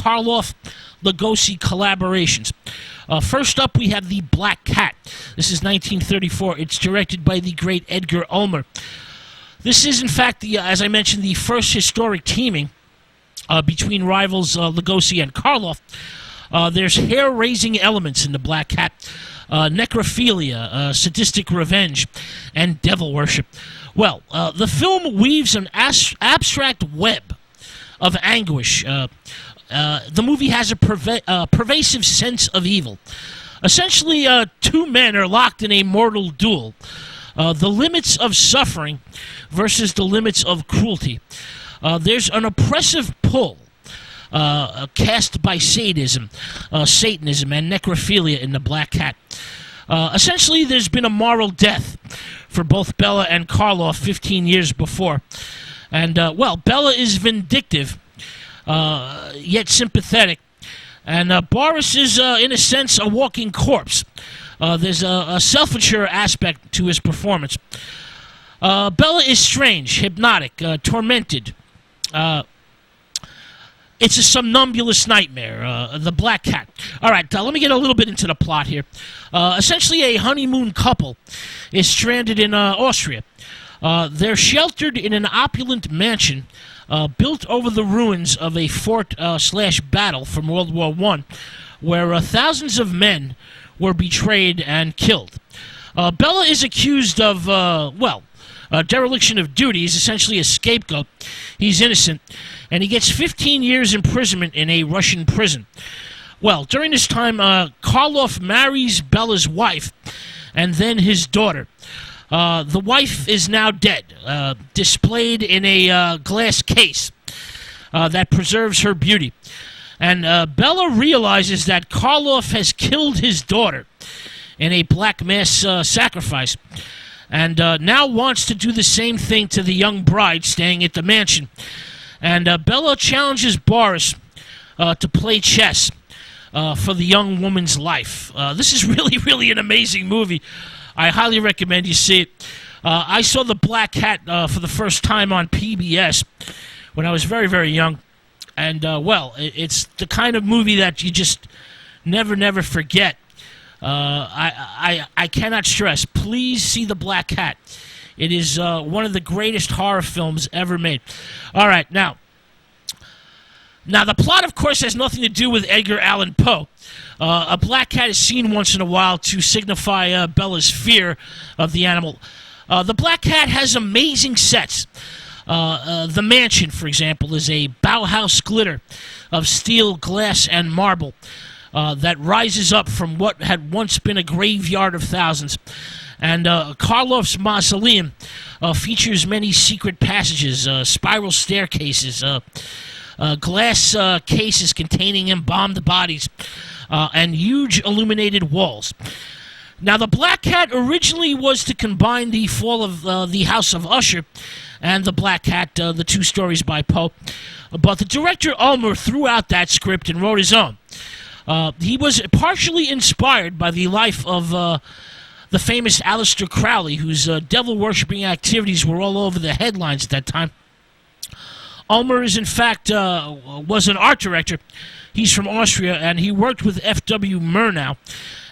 Karloff Lugosi collaborations. First up, we have The Black Cat. This is 1934. It's directed by the great Edgar Ulmer. This is, in fact, as I mentioned, the first historic teaming between rivals Lugosi and Karloff. There's hair-raising elements in The Black Cat. Necrophilia, sadistic revenge, and devil worship. Well, the film weaves an abstract web of anguish. The movie has a pervasive sense of evil. Essentially, two men are locked in a mortal duel. The limits of suffering versus the limits of cruelty. There's an oppressive pull cast by Satanism, and necrophilia in The Black Cat. Essentially, there's been a moral death for both Bela and Karloff 15 years before. And, Bela is vindictive, yet sympathetic. And Boris is, in a sense, a walking corpse. There's a self-insure aspect to his performance. Bela is strange, hypnotic, tormented. It's a somnambulous nightmare, The Black Cat. All right, let me get a little bit into the plot here. Essentially, a honeymoon couple is stranded in Austria. They're sheltered in an opulent mansion built over the ruins of a fort/battle from World War I, where thousands of men were betrayed and killed. Bela is accused of, dereliction of duty. He's essentially a scapegoat. He's innocent, and he gets 15 years imprisonment in a Russian prison. Well, during this time, Karloff marries Bela's wife and then his daughter. The wife is now dead, displayed in a glass case that preserves her beauty. And Bela realizes that Karloff has killed his daughter in a black mass sacrifice, and now wants to do the same thing to the young bride staying at the mansion. And Bela challenges Boris to play chess for the young woman's life. This is really, really an amazing movie. I highly recommend you see it. I saw The Black Cat for the first time on PBS when I was very, very young. And, it's the kind of movie that you just never forget. I cannot stress, please see The Black Cat. It is one of the greatest horror films ever made. All right, now the plot, of course, has nothing to do with Edgar Allan Poe. A black cat is seen once in a while to signify Bela's fear of the animal. The Black Cat has amazing sets. The mansion, for example, is a Bauhaus glitter of steel, glass, and marble that rises up from what had once been a graveyard of thousands. And Karloff's mausoleum features many secret passages, spiral staircases, glass cases containing embalmed bodies, and huge illuminated walls. Now, The Black Cat originally was to combine the fall of the House of Usher and The Black Cat, the two stories by Poe. But the director Ulmer threw out that script and wrote his own. He was partially inspired by the life of the famous Aleister Crowley, whose devil-worshipping activities were all over the headlines at that time. Ulmer is, in fact, was an art director. He's from Austria, and he worked with F.W. Murnau.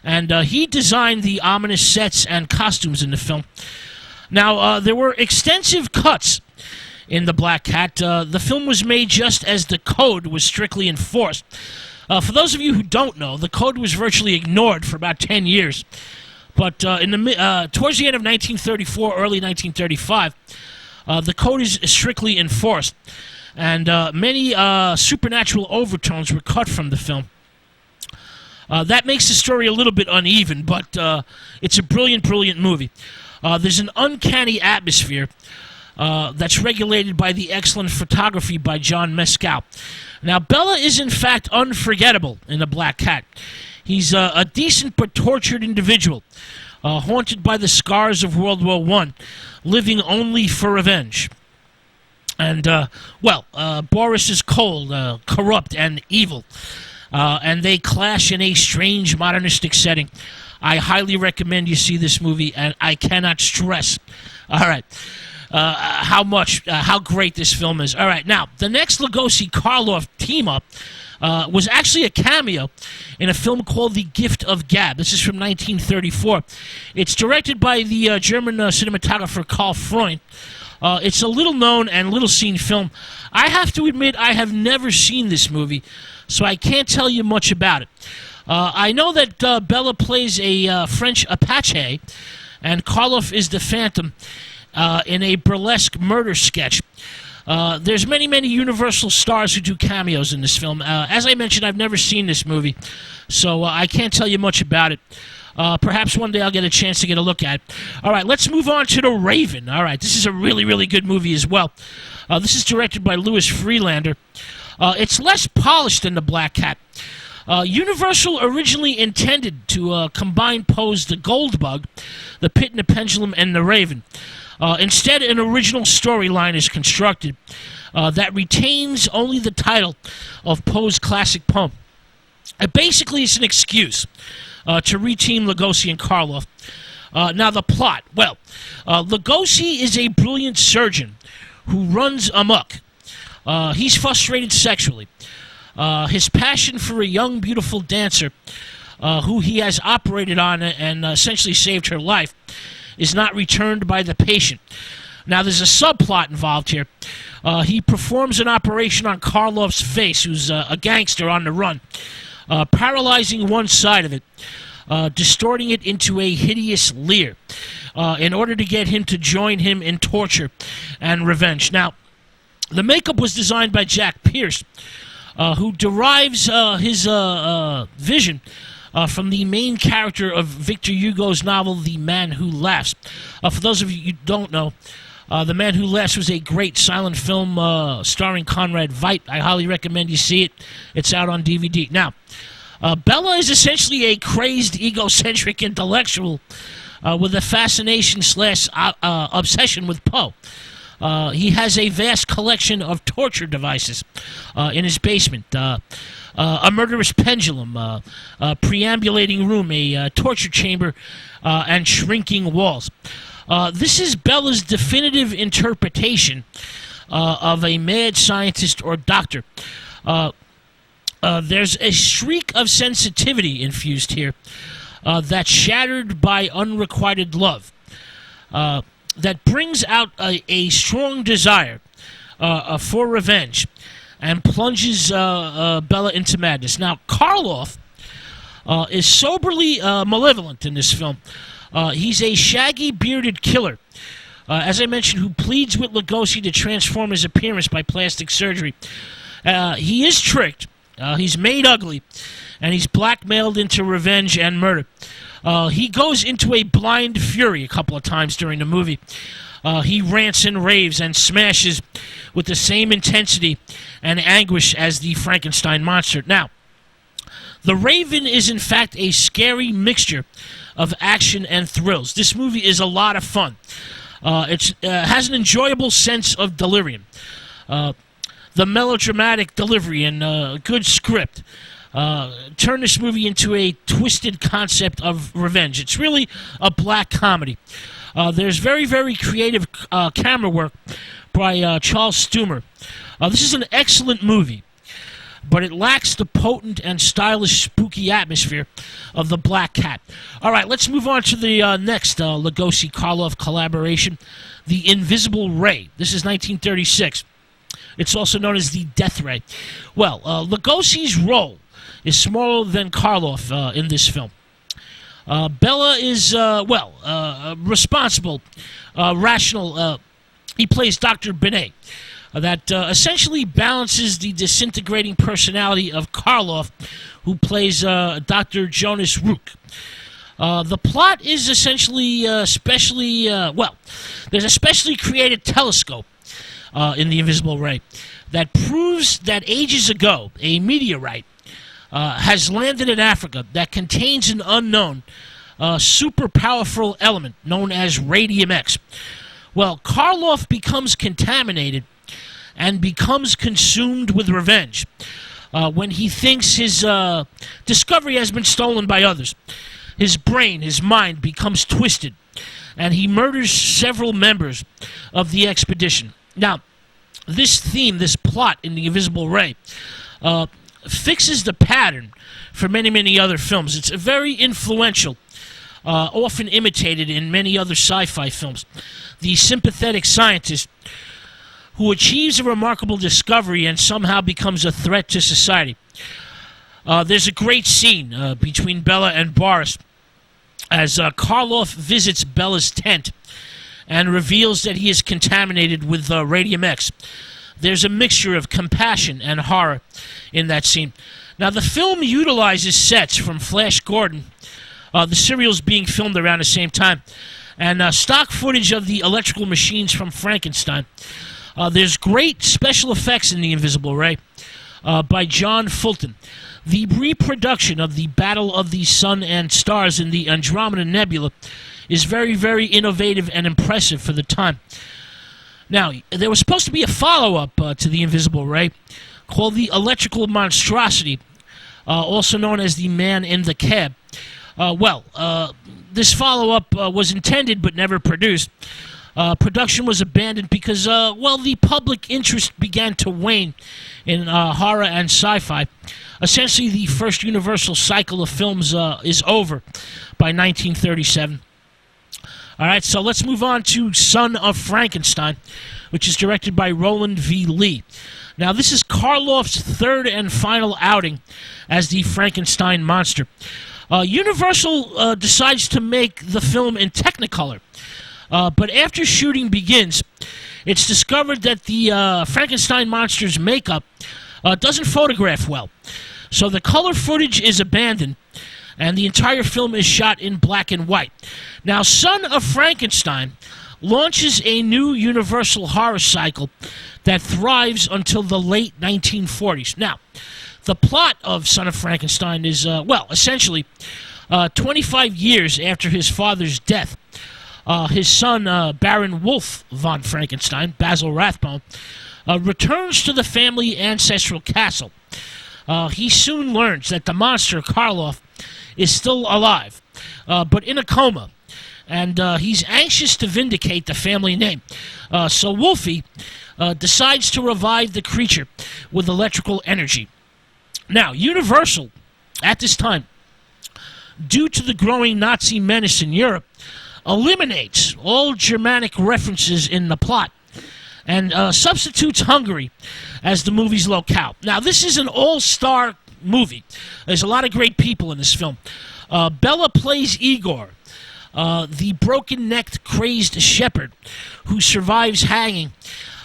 And he designed the ominous sets and costumes in the film. Now, there were extensive cuts in The Black Cat. The film was made just as the code was strictly enforced. For those of you who don't know, the code was virtually ignored for about 10 years. But towards the end of 1934, early 1935, the code is strictly enforced. And many supernatural overtones were cut from the film. That makes the story a little bit uneven, but it's a brilliant, brilliant movie. There's an uncanny atmosphere that's regulated by the excellent photography by John Mescal. Now, Bela is, in fact, unforgettable in The Black Cat. He's a decent but tortured individual, haunted by the scars of World War I, living only for revenge. And, Boris is cold, corrupt, and evil. And they clash in a strange modernistic setting. I highly recommend you see this movie, and I cannot stress. All right. how great this film is. All right, now the next Lugosi-Karloff team up was actually a cameo in a film called The Gift of Gab. This is from 1934. It's directed by the German cinematographer Karl Freund. It's a little-known and little-seen film. I have to admit I have never seen this movie, so I can't tell you much about it. I know that Bela plays a French Apache, and Karloff is the Phantom in a burlesque murder sketch. There's many Universal stars who do cameos in this film. As I mentioned, I've never seen this movie, so I can't tell you much about it. Perhaps one day I'll get a chance to get a look at it. All right, let's move on to The Raven. All right, this is a really good movie as well. This is directed by Louis Freelander. It's less polished than The Black Cat. Universal originally intended to combine Poe's The Gold Bug, The Pit and the Pendulum, and The Raven. Instead, an original storyline is constructed that retains only the title of Poe's classic poem. Basically, it's an excuse to reteam Lugosi and Karloff. Now, the plot. Well, Lugosi is a brilliant surgeon who runs amok. He's frustrated sexually. His passion for a young, beautiful dancer who he has operated on and essentially saved her life is not returned by the patient. Now, there's a subplot involved here. He performs an operation on Karloff's face, who's a gangster on the run, paralyzing one side of it, distorting it into a hideous leer, in order to get him to join him in torture and revenge. Now, the makeup was designed by Jack Pierce, who derives his vision from the main character of Victor Hugo's novel, The Man Who Laughs. For those of you who don't know, The Man Who Laughs was a great silent film starring Conrad Veidt. I highly recommend you see it. It's out on DVD. Now, Bela is essentially a crazed, egocentric intellectual with a fascination / obsession with Poe. He has a vast collection of torture devices in his basement. A murderous pendulum, a preambulating room, a torture chamber, and shrinking walls. This is Bela's definitive interpretation of a mad scientist or doctor. There's a shriek of sensitivity infused here that's shattered by unrequited love, that brings out a strong desire for revenge and plunges Bela into madness. Now, Karloff is soberly malevolent in this film. He's a shaggy, bearded killer, as I mentioned, who pleads with Lugosi to transform his appearance by plastic surgery. He is tricked, he's made ugly, and he's blackmailed into revenge and murder. He goes into a blind fury a couple of times during the movie. He rants and raves and smashes with the same intensity and anguish as the Frankenstein monster. Now, The Raven is in fact a scary mixture of action and thrills. This movie is a lot of fun. It has an enjoyable sense of delirium. The melodramatic delivery and good script turn this movie into a twisted concept of revenge. It's really a black comedy. There's very creative camera work by Charles Stummer. This is an excellent movie, but it lacks the potent and stylish, spooky atmosphere of The Black Cat. All right, let's move on to the next Lugosi-Karloff collaboration, The Invisible Ray. This is 1936. It's also known as The Death Ray. Well, Lugosi's role is smaller than Karloff in this film. Bela is, responsible, rational. He plays Dr. Binet, that essentially balances the disintegrating personality of Karloff, who plays Dr. Jonas Rook. The plot is essentially there's a specially created telescope in The Invisible Ray that proves that ages ago a meteorite has landed in Africa that contains an unknown, super powerful element known as Radium X. Well, Karloff becomes contaminated and becomes consumed with revenge when he thinks his discovery has been stolen by others. His brain, his mind becomes twisted, and he murders several members of the expedition. Now, this theme, this plot in The Invisible Ray, fixes the pattern for many, many other films. It's very influential, often imitated in many other sci-fi films. The sympathetic scientist who achieves a remarkable discovery and somehow becomes a threat to society. There's a great scene between Bela and Boris as Karloff visits Bela's tent and reveals that he is contaminated with Radium X. There's a mixture of compassion and horror in that scene. Now, the film utilizes sets from Flash Gordon, the serials being filmed around the same time, and stock footage of the electrical machines from Frankenstein. There's great special effects in The Invisible Ray by John Fulton. The reproduction of the Battle of the Sun and Stars in the Andromeda Nebula is very, very innovative and impressive for the time. Now, there was supposed to be a follow-up to The Invisible Ray called The Electrical Monstrosity, also known as The Man in the Cab. This follow-up was intended but never produced. Production was abandoned because, the public interest began to wane in horror and sci-fi. Essentially, the first Universal cycle of films is over by 1937. All right, so let's move on to Son of Frankenstein, which is directed by Roland V. Lee. Now, this is Karloff's third and final outing as the Frankenstein monster. Universal decides to make the film in Technicolor, but after shooting begins, it's discovered that the Frankenstein monster's makeup doesn't photograph well. So the color footage is abandoned, and the entire film is shot in black and white. Now, Son of Frankenstein launches a new Universal horror cycle that thrives until the late 1940s. Now, the plot of Son of Frankenstein is, essentially, 25 years after his father's death, his son, Baron Wolf von Frankenstein, Basil Rathbone, returns to the family ancestral castle. He soon learns that the monster, Karloff, is still alive, but in a coma, and he's anxious to vindicate the family name. So Wolfie decides to revive the creature with electrical energy. Now, Universal, at this time, due to the growing Nazi menace in Europe, eliminates all Germanic references in the plot and substitutes Hungary as the movie's locale. Now, this is an all-star movie. There's a lot of great people in this film. Bela plays Igor, the broken-necked, crazed shepherd who survives hanging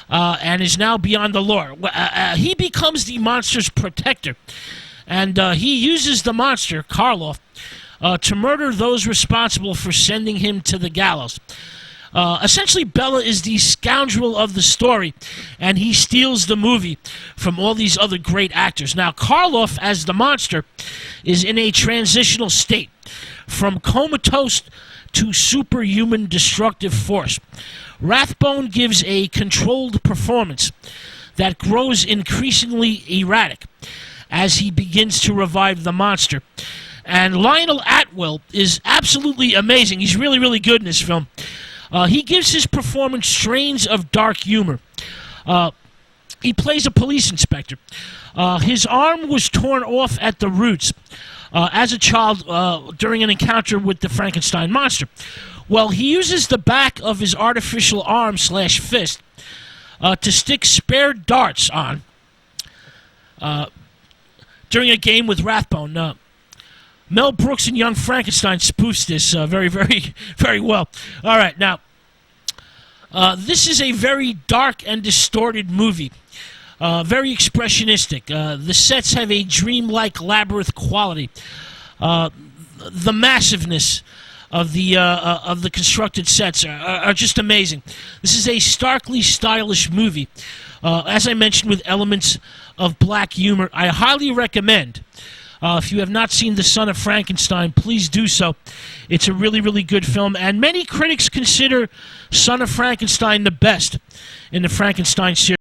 and is now beyond the law. He becomes the monster's protector, and he uses the monster, Karloff, to murder those responsible for sending him to the gallows. Essentially, Bela is the scoundrel of the story, and he steals the movie from all these other great actors. Now, Karloff, as the monster, is in a transitional state from comatose to superhuman destructive force. Rathbone gives a controlled performance that grows increasingly erratic as he begins to revive the monster. And Lionel Atwill is absolutely amazing. He's really, really good in this film. He gives his performance strains of dark humor. He plays a police inspector. His arm was torn off at the roots as a child during an encounter with the Frankenstein monster. Well, he uses the back of his artificial arm / fist to stick spare darts on during a game with Rathbone. Mel Brooks and Young Frankenstein spoofs this very, very, very well. All right, now, this is a very dark and distorted movie, very expressionistic. The sets have a dreamlike labyrinth quality. The massiveness of the constructed sets are just amazing. This is a starkly stylish movie, as I mentioned, with elements of black humor. I highly recommend. If you have not seen The Son of Frankenstein, please do so. It's a really, really good film, and many critics consider Son of Frankenstein the best in the Frankenstein series.